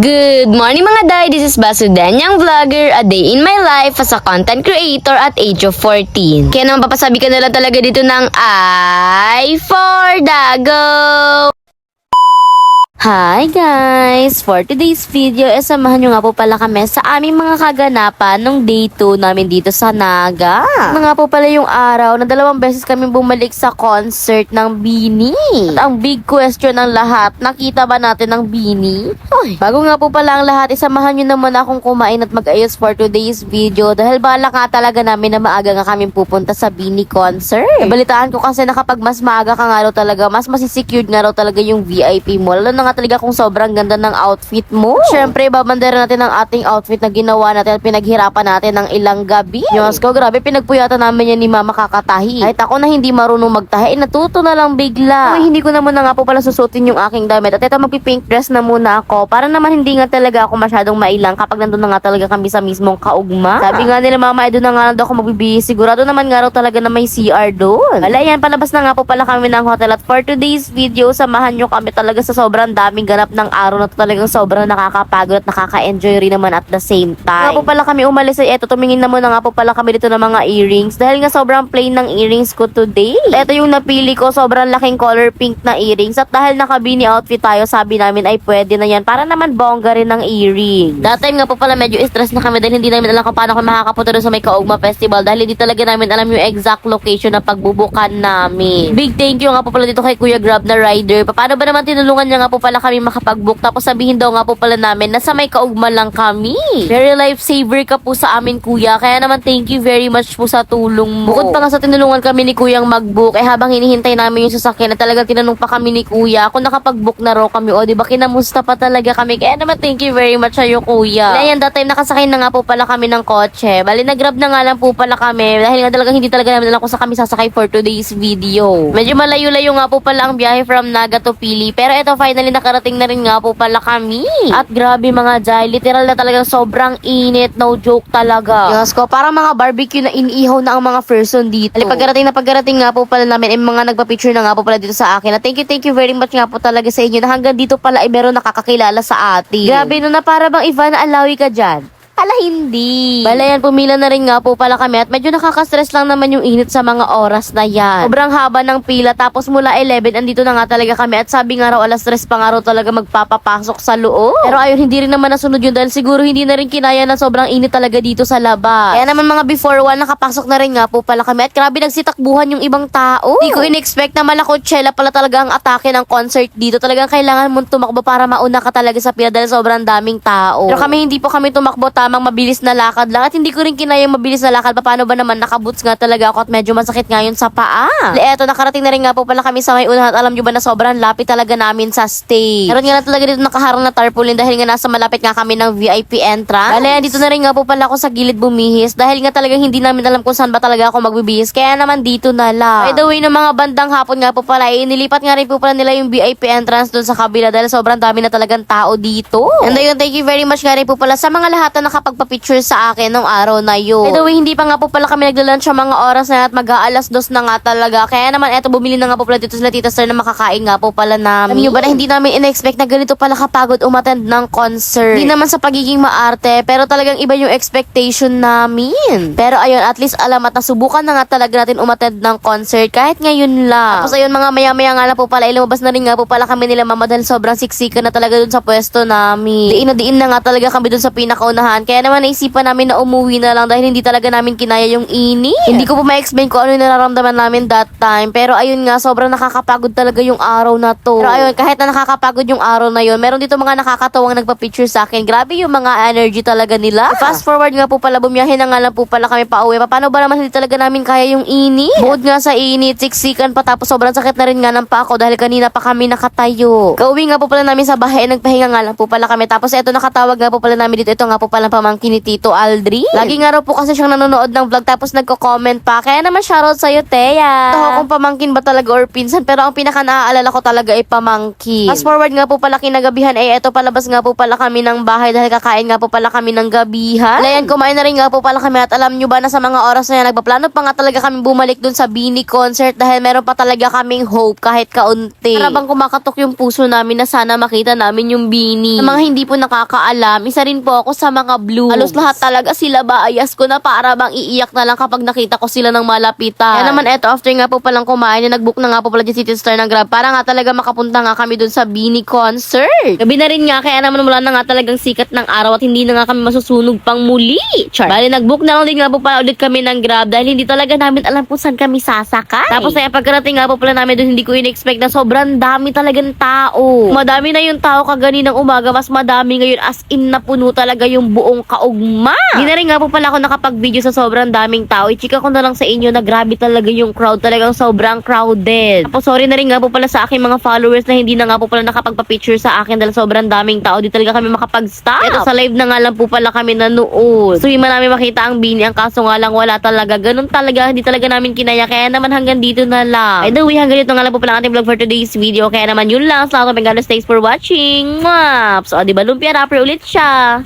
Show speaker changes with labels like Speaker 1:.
Speaker 1: Good morning mga day, this is Basudan, yung vlogger, a day in my life as a content creator at age of 14. Kaya naman papasabi ka na lang talaga dito ng I for Dago! Hi guys! For today's video, samahan nyo nga po pala kami sa aming mga kaganapan nung day 2 namin dito sa Naga. Nga po pala yung araw na 2 beses kami bumalik sa concert ng BINI. At ang big question ng lahat, nakita ba natin ang BINI? Uy, bago nga po pala ang lahat, isamahan nyo naman akong kumain at mag-ayos for today's video dahil balak nga talaga namin na maaga nga kami pupunta sa BINI concert. Nabalitaan ko kasi na kapag mas maaga ka nga raw talaga, mas masisecured nga raw talaga yung VIP mo. Lalo na nga talaga kung sobrang ganda ng outfit mo. Siyempre, babandera natin ang ating outfit na ginawa natin at pinaghirapan natin ng ilang gabi. Diyos ko, grabe, pinagpuyatan namin yan ni Mama kakatahi. Kahit ako na hindi marunong magtahi, natuto na lang bigla. Uy, hindi ko naman na nga po pala susutin yung aking damit. At ito, magpipink dress na muna ako para naman hindi nga talaga ako masyadong mailang kapag nandun na nga talaga kami sa mismong kaugma. Sabi nga nila, Mama, doon na nga lang daw ako magbibihis. Sigurado naman nga raw talaga na may CR doon. Wala yan, palabas na nga po pala kami ng hotel. At for today's video, samahan nyo kami talaga sa sobrang daming ganap ng araw na to, talagang sobrang nakakapagod at nakaka-enjoy rin naman at the same time. Nga po pala kami umalis ay eto, tumingin na muna nga po pala kami dito ng mga earrings dahil nga sobrang plain ng earrings ko today. Ito yung napili ko, sobrang laking color pink na earrings at dahil naka-BINI outfit tayo, sabi namin ay pwede na yan para naman bongga rin ng earring. That time nga po pala medyo stress na kami dahil hindi namin alam kung paano kami makakapunta doon sa may Kaugma Festival dahil hindi talaga namin alam yung exact location na pagbubukan namin. Big thank you nga po pala dito kay Kuya Grab na rider. Paano ba naman tinulungan niya nga po pala kami makapag-book tapos sabihin daw nga po pala namin na sa may Kaugma lang kami. Very lifesaver ka po sa amin, Kuya. Kaya naman thank you very much po sa tulong mo. Bukod pa nga sa tinulungan kami ni Kuyang mag-book, habang hinihintay namin yung sasakyan na talagang tinanong pa kami ni Kuya kung nakapag-book na raw kami o diba kinamusta pa talaga kami. Kaya naman thank you very much sa'yo, Kuya. Kaya yan, that time nakasakay na nga po pala kami ng kotse. Bali, nag-grab na nga lang po pala kami dahil nga talagang hindi talaga namin alam kung saan kami sasakay for today's video. Medyo malayo-layo nga po pala ang biyahe from Naga to Pili. Pero ito, finally nakarating na rin nga po pala kami. At grabe mga Jai, literal na talagang sobrang init, no joke talaga. Diyos ko, parang mga barbecue na iniihaw na ang mga person dito. Dali, pagkarating nga po pala namin, mga nagpa-picture na nga po pala dito sa akin. At thank you very much nga po talaga sa inyo na hanggang dito pala ay meron nakakakilala sa atin. Grabe no, na para bang Ivan Alawi ka dyan. Ala, hindi. Bala yan, pumila na rin nga po pala kami at medyo nakaka-stress lang naman yung init sa mga oras na yan. Sobrang haba ng pila tapos mula 11 andito na nga talaga kami at sabi nga raw alas 3 pa nga raw talaga magpapapasok sa loob. Pero ayun, hindi rin naman nasunod yun dahil siguro hindi na rin kinaya na sobrang init talaga dito sa labas. Kaya naman mga before 1 nakapasok na rin nga po pala kami at grabe nagsitakbuhan yung ibang tao. Hindi ko in-expect na Malacochela pala talaga ang atake ng concert dito. Talagang kailangan mong tumakbo para mauna ka talaga sa pila dahil sobrang daming tao. Pero kami hindi po kami tumakbo, tamang mabilis na lakad lang at hindi ko rin kinaya yung mabilis na lakad. Paano ba naman, nakaboots nga talaga ako at medyo masakit nga yun sa paa. Eto, nakarating na rin nga po pala kami sa may unahan at alam nyo ba na sobrang lapit talaga namin sa stage. Meron nga na talaga dito nakaharang na tarpaulin dahil nga nasa malapit nga kami ng VIP entrance. Bale, dito na rin nga po pala ako sa gilid bumihis dahil nga talagang hindi namin alam kung saan ba talaga ako magbibihis. Kaya naman dito na lang. By the way, ng mga bandang hapon nga po pala, inilipat nga rin po pala nila yung VIP entrance doon sa kabila dahil sobrang dami na talagang tao dito. And ayun, thank you very much nga rin po pala sa mga lahat na nakapagpa-picture sa akin nung araw na yun. By the way, hindi pa nga po pala kami nagla-lunch sa mga oras na at mag-aalas 2 na nga talaga. Kaya naman eto, bumili na nga po pala dito sila Tita Star na makakain nga po pala namin. Alam nyo ba na hindi namin in-expect na ganito pala kapagod umattend ng concert. Hindi naman sa pagiging maarte, pero talagang iba yung expectation namin. Pero ayun, at least alam at nasubukan na nga talaga natin umattend ng concert kahit ngayon lang. Tapos ayun, mga maya-maya nga lang po pala, lumabas na rin nga po pala kami nila Mama dahil sobrang siksikan na talaga dun sa pwesto namin. Diin na nga talaga kami dun sa pinakaunahan. Kaya naman naisipan namin na umuwi na lang dahil hindi talaga namin kinaya yung init. Hindi ko po ma-explain kung ano yung nararamdaman namin that time. Pero ayun nga, sobrang nakakapagod talaga yung araw na to. Pero ayun, kahit na nakakapagod yung araw na yun, meron dito mga nakakatawang nagpa-picture sa akin. Grabe yung mga energy talaga nila. Fast forward nga po pala, bumiyahe na nga lang po pala kami pa uwi. Paano ba naman hindi talaga namin kaya yung init? Bukod nga sa init, siksikan pa tapos sobrang sakit na rin nga ng pa ako dahil kanina pa kami nakatayo. Kauwi nga po pala namin sa bahay, nagpahinga nga lang po pala kami. Tapos eto, nakatawag nga po pala namin dito. Ito nga po pala pamangkin ni Tito Aldrin. Lagi nga raw po kasi siyang nanonood ng vlog tapos nagko-comment pa. Kaya naman shoutout sa'yo, Teya. Ito kung pamangkin ba talaga or pinsan, pero ang pinaka naaalala ko talaga ay pamangkin. Fast forward nga po pala kinagabihan ay eto palabas nga po pala kami ng bahay dahil kakain nga po pala kami ng gabihan. Layan, kumain na rin nga po pala kami at alam nyo ba na sa mga oras na yan, nagpaplano pa nga talaga kami bumalik dun sa Bini concert dahil meron pa talaga kaming hope kahit kaunti. Para bang kumakatok yung puso namin na sana makita namin yung Bini. Sa mga hindi po nakakaalam, isa rin po ako sa mga blues. Halos lahat talaga sila baayas ko na para bang iiyak na lang kapag nakita ko sila ng malapitan. Kaya naman eto, after nga po palang kumain, nag-book na nga po pala dyan City Star ng Grab para nga talaga makapunta nga kami dun sa Bini concert. Gabi na rin nga, kaya naman wala na nga talagang sikat ng araw at hindi na nga kami masusunog pang muli. Char. Bali, nag-book na lang din nga po pala ulit kami ng Grab dahil hindi talaga namin alam kung saan kami sasakay. Tapos ay pagkarating nga po pala namin dun, hindi ko in-expect na sobrang dami talagang tao. Madami na yung tao kaganinang umaga, mas madami ngayon as in na puno talaga yung buong kaugma. Hindi na rin nga po pala ako nakapag-video sa sobrang daming tao. I-chika ko na lang sa inyo na grabe talaga yung crowd, talagang sobrang crowded. Tapos sorry na rin nga po pala sa aking mga followers na hindi na nga po pala nakapagpa-picture sa akin dahil sobrang daming tao. Di talaga kami makapag-stop. Ito sa live na nga lang po pala kami nanood. So hindi man namin makita ang Bini, ang kaso nga lang wala talaga. Ganun talaga, hindi talaga namin kinaya. Kaya naman hanggang dito na lang. By the way, hanggang dito nga lang po pala ang ating vlog for today's video. Kaya naman yun lang. Salamat, thanks for watching. Mwah! So, di ba lumpia rapper ulit siya.